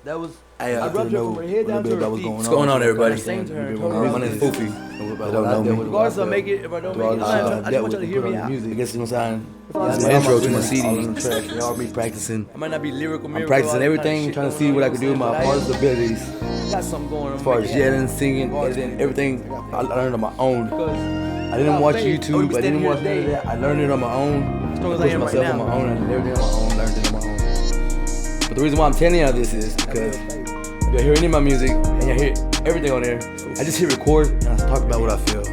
That was. Hey, I rubbed her from her head down to her feet. What's going on, everybody? I sang to her and told My her name is Fufie. I don't know me. Regardless if I make it, if I don't make it, I just want y'all to hear me out. I guess you know what I'm saying? That's It's my intro to my CD. Y'all be practicing. I might not be lyrical, I'm practicing everything, trying to see what I can do with my artist abilities. Got something going on. As far as yelling, singing, editing, everything I learned on my own. I didn't watch YouTube, I didn't watch none of that. I learned it on my own. As long as I am right myself now. on my own, I did everything on my own, learned it on my own. But the reason why I'm telling y'all this is because if you hear any of my music and you hear everything on there, I just hit record and I talk about what I feel.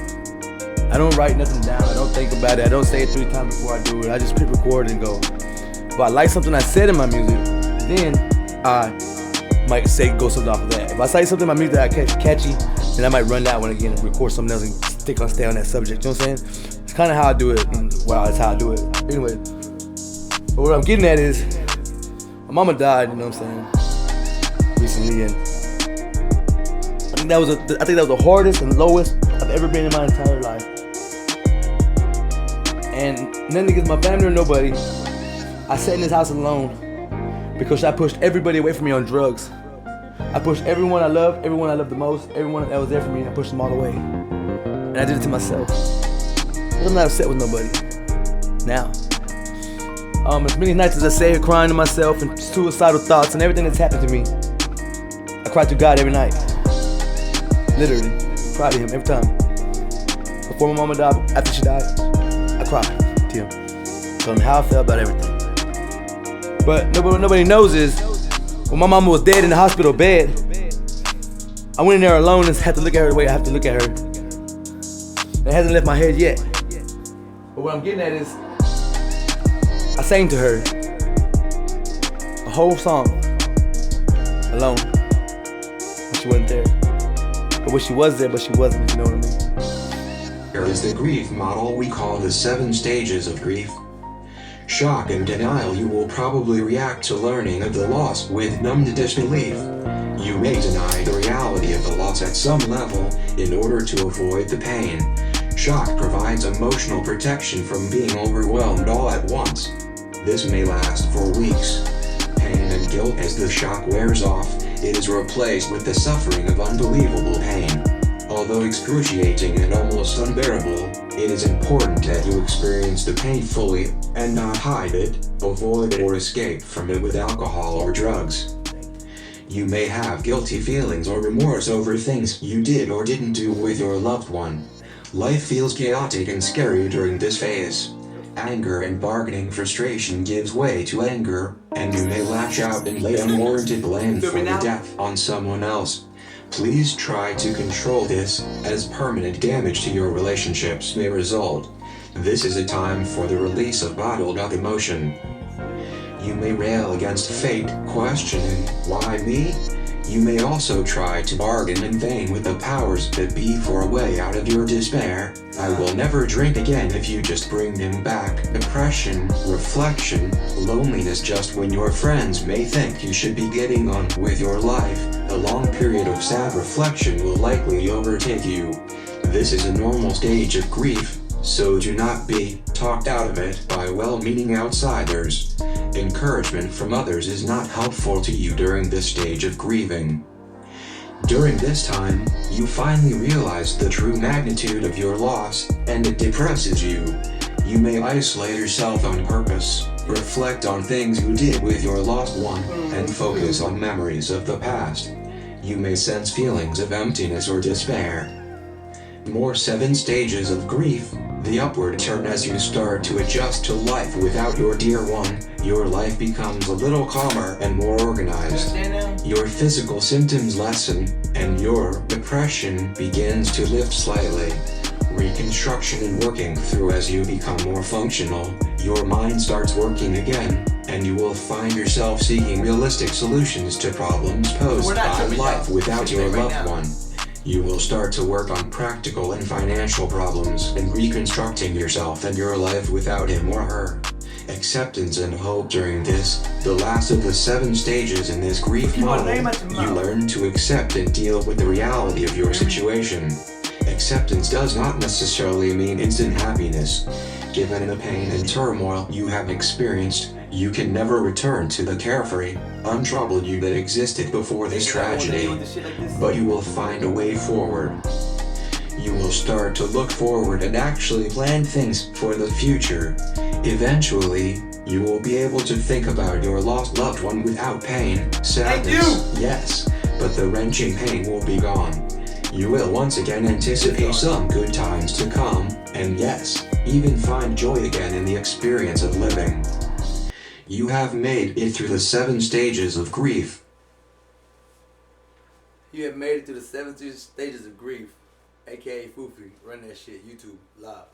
I don't write nothing down, I don't think about it, I don't say it 3 times before I do it, I just hit record and go. If I like something I said in my music, then I might go something off of that. If I say something in my music that I catch catchy, then I might run that one again and record something else and stay on that subject, you know what I'm saying? It's kind of how I do it, well, that's how I do it. Anyway, but what I'm getting at is, my mama died, you know what I'm saying, recently, and I think that was the hardest and lowest I've ever been in my entire life. And nothing against my family or nobody, I sat in this house alone because I pushed everybody away from me on drugs. I pushed everyone I loved the most, everyone that was there for me, I pushed them all away. And I did it to myself. I'm not upset with nobody now. As many nights as I sat here crying to myself and suicidal thoughts and everything that's happened to me, I cried to God every night. Literally, cried to Him every time. Before my mama died, after she died, I cried to Him. Told Him how I felt about everything. But what nobody knows is, when my mama was dead in the hospital bed, I went in there alone and had to look at her the way I have to look at her. It hasn't left my head yet. But what I'm getting at is, I sang to her a whole song alone when she wasn't there. But when she was there, but she wasn't, if you know what I mean. Here is the grief model we call the 7 stages of grief. Shock and denial. You will probably react to learning of the loss with numbed disbelief. You may deny the reality of the loss at some level in order to avoid the pain. Shock provides emotional protection from being overwhelmed all at once. This may last for weeks. Pain and guilt. As the shock wears off, it is replaced with the suffering of unbelievable pain. Although excruciating and almost unbearable, it is important that you experience the pain fully and not hide it, avoid it, or escape from it with alcohol or drugs. You may have guilty feelings or remorse over things you did or didn't do with your loved one. Life feels chaotic and scary during this phase. Anger and bargaining frustration gives way to anger, and you may lash out and lay unwarranted blame for the death on someone else. Please try to control this, as permanent damage to your relationships may result. This is a time for the release of bottled up emotion. You may rail against fate, questioning, why me? You may also try to bargain in vain with the powers that be for a way out of your despair. I will never drink again if you just bring him back. Depression, reflection, loneliness. Just when your friends may think you should be getting on with your life, a long period of sad reflection will likely overtake you. This is a normal stage of grief, so do not be talked out of it by well-meaning outsiders. Encouragement from others is not helpful to you during this stage of grieving. During this time, you finally realize the true magnitude of your loss, and it depresses you. You may isolate yourself on purpose, reflect on things you did with your lost one, and focus on memories of the past. You may sense feelings of emptiness or despair. More 7 stages of grief. The upward turn. As you start to adjust to life without your dear one, your life becomes a little calmer and more organized. Your physical symptoms lessen, and your depression begins to lift slightly. Reconstruction and working through. As you become more functional, your mind starts working again, and you will find yourself seeking realistic solutions to problems posed by life without your loved one. You will start to work on practical and financial problems and reconstructing yourself and your life without him or her. Acceptance and hope. During this, the last of the 7 stages in this grief model, you learn to accept and deal with the reality of your situation. Acceptance does not necessarily mean instant happiness. Given the pain and turmoil you have experienced, You can never return to the carefree, untroubled you that existed before this tragedy, but you will find a way forward. You will start to look forward and actually plan things for the future. Eventually, you will be able to think about your lost loved one without pain, sadness, yes, but the wrenching pain will be gone. You will once again anticipate some good times to come, and yes, even find joy again in the experience of living. You have made it through the 7 stages of grief. You have made it through the 7 stages of grief, aka Fufie. Run that shit, YouTube, live.